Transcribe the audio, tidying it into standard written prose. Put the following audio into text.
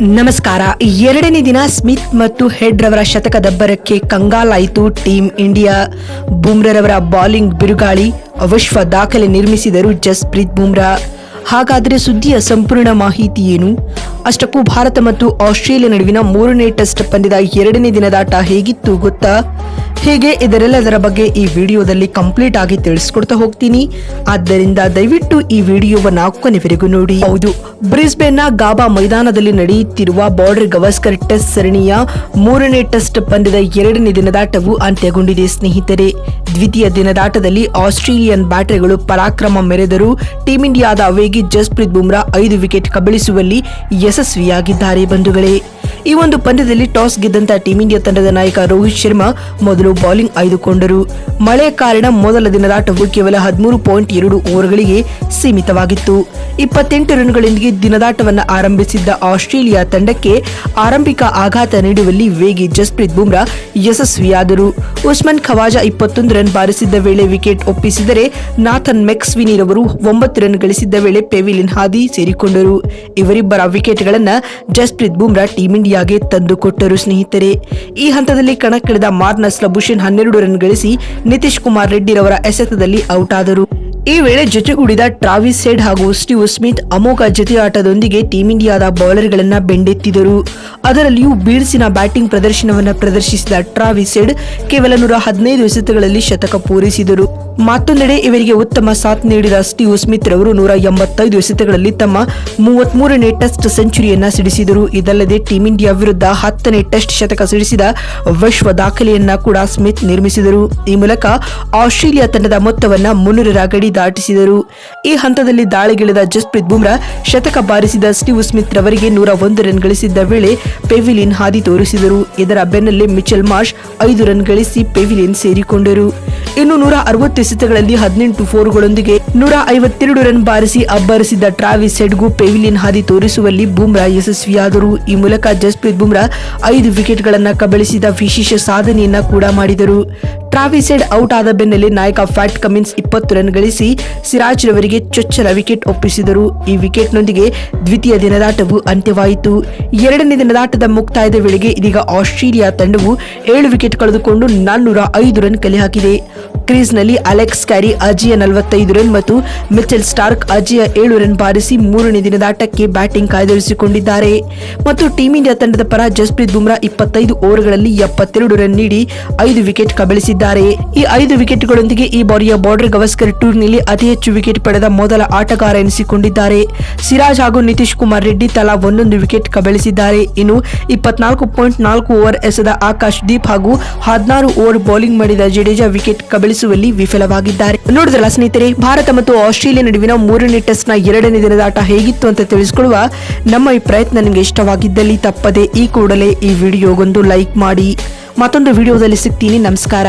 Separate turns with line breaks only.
ನಮಸ್ಕಾರ. ಎರಡನೇ ದಿನ ಸ್ಮಿತ್ ಮತ್ತು ಹೆಡ್ ರವರ ಶತಕದಬ್ಬರಕ್ಕೆ ಕಂಗಾಲಾಯಿತು ಟೀಂ ಇಂಡಿಯಾ. ಬೂಮ್ರಾರವರ ಬೌಲಿಂಗ್ ಬಿರುಗಾಳಿ ವಿಶ್ವ ದಾಖಲೆ ನಿರ್ಮಿಸಿದರು ಜಸ್ಪ್ರೀತ್ ಬೂಮ್ರಾ. ಹಾಗಾದರೆ ಸುದ್ದಿಯ ಸಂಪೂರ್ಣ ಮಾಹಿತಿ ಏನು? ಅಷ್ಟಕ್ಕೂ ಭಾರತ ಮತ್ತು ಆಸ್ಟ್ರೇಲಿಯಾ ನಡುವಿನ ಮೂರನೇ ಟೆಸ್ಟ್ ಪಂದ್ಯದ ಎರಡನೇ ದಿನದಾಟ ಹೇಗಿತ್ತು ಗೊತ್ತಾ? ಹೇಗೆ ಇದರೆಲ್ಲದರ ಬಗ್ಗೆ ಈ ವಿಡಿಯೋದಲ್ಲಿ ಕಂಪ್ಲೀಟ್ ಆಗಿ ತಿಳಿಸ್ಕೊಡ್ತಾ ಹೋಗ್ತೀನಿ. ಆದ್ದರಿಂದ ದಯವಿಟ್ಟು ಈ ವಿಡಿಯೋವನ್ನ ಕೊನೆವರೆಗೂ ನೋಡಿ. ಹೌದು, ಬ್ರಿಸ್ಬೇನ್ನ ಗಾಬಾ ಮೈದಾನದಲ್ಲಿ ನಡೆಯುತ್ತಿರುವ ಬಾರ್ಡರ್ ಗವಾಸ್ಕರ್ ಟೆಸ್ಟ್ ಸರಣಿಯ ಮೂರನೇ ಟೆಸ್ಟ್ ಪಂದ್ಯದ ಎರಡನೇ ದಿನದಾಟವು ಅಂತ್ಯಗೊಂಡಿದೆ ಸ್ನೇಹಿತರೆ. ದ್ವಿತೀಯ ದಿನದಾಟದಲ್ಲಿ ಆಸ್ಟ್ರೇಲಿಯನ್ ಬ್ಯಾಟರ್ಗಳು ಪರಾಕ್ರಮ ಮೆರೆದರೂ ಟೀಂ ಇಂಡಿಯಾದ ವೇಗಿ ಜಸ್ಪ್ರೀತ್ ಬೂಮ್ರಾ 5 ವಿಕೆಟ್ ಕಬಳಿಸುವಲ್ಲಿ ಯಶಸ್ವಿಯಾಗಿದ್ದಾರೆ ಬಂಧುಗಳೇ. ಈ ಒಂದು ಪಂದ್ಯದಲ್ಲಿ ಟಾಸ್ ಗೆದ್ದಂತ ಟೀಂ ಇಂಡಿಯಾ ತಂಡದ ನಾಯಕ ರೋಹಿತ್ ಶರ್ಮಾ ಮೊದಲು ಬೌಲಿಂಗ್ ಆಯ್ದುಕೊಂಡರು. ಮಳೆ ಕಾರಣ ಮೊದಲ ದಿನದಾಟವು ಕೇವಲ 13.2 ಓವರ್ಗಳಿಗೆ ಸೀಮಿತವಾಗಿತ್ತು. 28 ರನ್ಗಳೊಂದಿಗೆ ದಿನದಾಟವನ್ನು ಆರಂಭಿಸಿದ್ದ ಆಸ್ಟ್ರೇಲಿಯಾ ತಂಡಕ್ಕೆ ಆರಂಭಿಕ ಆಘಾತ ನೀಡುವಲ್ಲಿ ವೇಗಿ ಜಸ್ಪ್ರೀತ್ ಬೂಮ್ರಾ ಯಶಸ್ವಿಯಾದರು. ಉಸ್ಮಾನ್ ಖವಾಜಾ 21 ರನ್ ಬಾರಿಸಿದ್ದ ವೇಳೆ ವಿಕೆಟ್ ಒಪ್ಪಿಸಿದರೆ ನಾಥನ್ ಮೆಕ್ಸ್ವಿನಿ ರವರು 9 ರನ್ ಗಳಿಸಿದ್ದ ವೇಳೆ ಪೆವಿಲಿಯನ್ ಹಾದಿ ಸೇರಿಕೊಂಡರು. ಇವರಿಬ್ಬರ ವಿಕೆಟ್ಗಳನ್ನು ಜಸ್ಪ್ರೀತ್ ಬೂಮ್ರಾ ಟೀಂ ಇಂಡಿಯಾಗೆ ತಂದುಕೊಟ್ಟರು ಸ್ನೇಹಿತರೆ. ಈ ಹಂತದಲ್ಲಿ ಕಣಕ್ಕಿಳಿದ ಮಾರ್ನಸ್ ಲಬುಷೇನ್ 12 ರನ್ ಗಳಿಸಿ ನಿತೀಶ್ ಕುಮಾರ್ ರೆಡ್ಡಿ ರವರ ಎಸೆತದಲ್ಲಿ ಔಟ್ ಆದರು. ಈ ವೇಳೆ ಜೊತೆಗೂಡಿದ ಟ್ರಾವಿಸ್ ಹೆಡ್ ಹಾಗೂ ಸ್ಟೀವ್ ಸ್ಮಿತ್ ಅಮೋಘ ಜತೆಯಾಟದೊಂದಿಗೆ ಟೀಂ ಇಂಡಿಯಾದ ಬೌಲರ್ಗಳನ್ನ ಬೆಂಡೆತ್ತಿದರು. ಅದರಲ್ಲಿಯೂ ಬೀಳ್ಸಿನ ಬ್ಯಾಟಿಂಗ್ ಪ್ರದರ್ಶನವನ್ನು ಪ್ರದರ್ಶಿಸಿದ ಟ್ರಾವಿಸ್ ಹೆಡ್ ಕೇವಲ 115 ಎಸೆತಗಳಲ್ಲಿ ಶತಕ ಪೂರೈಸಿದರು. ಮತ್ತೊಂದೆಡೆ ಇವರಿಗೆ ಉತ್ತಮ ಸಾಥ್ ನೀಡಿದ ಸ್ಟೀವ್ ಸ್ಮಿತ್ ರವರು 185 ಎಸೆತಗಳಲ್ಲಿ ತಮ್ಮ 33ನೇ ಟೆಸ್ಟ್ ಸೆಂಚುರಿಯನ್ನ ಸಿಡಿಸಿದರು. ಇದಲ್ಲದೆ ಟೀಂ ಇಂಡಿಯಾ ವಿರುದ್ಧ 10ನೇ ಟೆಸ್ಟ್ ಶತಕ ಸಿಡಿಸಿದ ವಿಶ್ವ ದಾಖಲೆಯನ್ನ ಕೂಡ ಸ್ಮಿತ್ ನಿರ್ಮಿಸಿದರು. ಈ ಮೂಲಕ ಆಸ್ಟ್ರೇಲಿಯಾ ತಂಡದ ಮೊತ್ತವನ್ನ 300ರ ಗಡಿ ದಾಟಿಸಿದರು. ಈ ಹಂತದಲ್ಲಿ ದಾಳಿಗಿಳಿದ ಜಸ್ಪ್ರೀತ್ ಬೂಮ್ರಾ ಶತಕ ಬಾರಿಸಿದ ಸ್ಟೀವ್ ಸ್ಮಿತ್ ರವರಿಗೆ 101 ರನ್ ಗಳಿಸಿದ್ದ ವೇಳೆ ಪೆವಿಲಿಯನ್ ಹಾದಿ ತೋರಿಸಿದರು. ಇದರ ಬೆನ್ನಲ್ಲೇ ಮಿಚೆಲ್ ಮಾರ್ಷ್ 5 ರನ್ ಗಳಿಸಿ ಪೆವಿಲಿಯನ್ ಸೇರಿಕೊಂಡರು. ಇನ್ನು 160 ಎಸೆತಗಳಲ್ಲಿ 18 ಫೋರ್ಗಳೊಂದಿಗೆ 152 ರನ್ ಬಾರಿಸಿ ಅಬ್ಬರಿಸಿದ್ದ ಟ್ರಾವಿಸ್ ಹೆಡ್ಗೂ ಪೆವಿಲಿಯನ್ ಹಾದಿ ತೋರಿಸುವಲ್ಲಿ ಬೂಮ್ರಾ ಯಶಸ್ವಿಯಾದರು. ಈ ಮೂಲಕ ಜಸ್ಪ್ರೀತ್ ಬೂಮ್ರಾ 5 ವಿಕೆಟ್ಗಳನ್ನು ಕಬಳಿಸಿದ ವಿಶೇಷ ಸಾಧನೆಯನ್ನ ಕೂಡ ಮಾಡಿದರು. ಟ್ರಾವಿಸ್ ಹೆಡ್ ಔಟ್ ಆದ ಬೆನ್ನಲ್ಲೇ ನಾಯಕ ಫ್ಯಾಟ್ ಕಮಿನ್ಸ್ 20 ರನ್ ಗಳಿಸಿ ಸಿರಾಜ್ ರವರಿಗೆ ಚೊಚ್ಚಲ ವಿಕೆಟ್ ಒಪ್ಪಿಸಿದರು. ಈ ವಿಕೆಟ್ನೊಂದಿಗೆ ದ್ವಿತೀಯ ದಿನದಾಟವು ಅಂತ್ಯವಾಯಿತು. ಎರಡನೇ ದಿನದಾಟದ ಮುಕ್ತಾಯದ ವೇಳೆಗೆ ಇದೀಗ ಆಸ್ಟ್ರೇಲಿಯಾ ತಂಡವು 7 ವಿಕೆಟ್ ಕಳೆದುಕೊಂಡು 405 ರನ್ ಕಲೆ ಹಾಕಿದೆ. ಕ್ರೀಸ್ನಲ್ಲಿ ಅಲೆಕ್ಸ್ ಕ್ಯಾರಿ ಅಜೇಯ 45 ರನ್ ಮತ್ತು ಮಿಚೆಲ್ ಸ್ಟಾರ್ಕ್ ಅಜೇಯ 7 ರನ್ ಬಾರಿಸಿ ಮೂರನೇ ದಿನದಾಟಕ್ಕೆ ಬ್ಯಾಟಿಂಗ್ ಕಾಯ್ದಿರಿಸಿಕೊಂಡಿದ್ದಾರೆ. ಮತ್ತು ಟೀಂ ಇಂಡಿಯಾ ತಂಡದ ಪರ ಜಸ್ಪ್ರೀತ್ ಬೂಮ್ರಾ 25 ಓವರ್ಗಳಲ್ಲಿ 72 ರನ್ ನೀಡಿ 5 ವಿಕೆಟ್ ಕಬಳಿಸಿದ್ದಾರೆ. ಈ 5 ವಿಕೆಟ್ಗಳೊಂದಿಗೆ ಈ ಬಾರಿಯ ಬಾರ್ಡರ್ ಗವಾಸ್ಕರ್ ಟೂರ್ನಿಯಲ್ಲಿ ಅತಿ ಹೆಚ್ಚು ವಿಕೆಟ್ ಪಡೆದ ಮೊದಲ ಆಟಗಾರ ಎನಿಸಿಕೊಂಡಿದ್ದಾರೆ. ಸಿರಾಜ್ ಹಾಗೂ ನಿತೀಶ್ ಕುಮಾರ್ ರೆಡ್ಡಿ ತಲಾ 1 ವಿಕೆಟ್ ಕಬಳಿಸಿದ್ದಾರೆ. ಇನ್ನು 24.4 ಓವರ್ ಎಸೆದ ಆಕಾಶ್ ದೀಪ್ ಹಾಗೂ 16 ಓವರ್ ಬೌಲಿಂಗ್ ಮಾಡಿದ ಜಡೇಜಾ ವಿಕೆಟ್ ಕಬಳಿಸುವಲ್ಲಿ ವಿಫಲವಾಗಿದ್ದಾರೆ. ನೋಡಿದ್ರಲ್ಲ ಸ್ನೇಹಿತರೆ, ಭಾರತ ಮತ್ತು ಆಸ್ಟ್ರೇಲಿಯಾ ನಡುವಿನ ಮೂರನೇ ಟೆಸ್ಟ್ ನ ಎರಡನೇ ದಿನದಾಟ ಹೇಗಿತ್ತು ಅಂತ ತಿಳಿಸಿಕೊಳ್ಳುವ ನಮ್ಮ ಈ ಪ್ರಯತ್ನ ನಿಮಗೆ ಇಷ್ಟವಾಗಿದ್ದಲ್ಲಿ ತಪ್ಪದೆ ಈ ಕೂಡಲೇ ಈ ವಿಡಿಯೋಗೊಂದು ಲೈಕ್ ಮಾಡಿ. ಮತ್ತೊಂದು ವಿಡಿಯೋದಲ್ಲಿ ಸಿಗ್ತೀನಿ. ನಮಸ್ಕಾರ.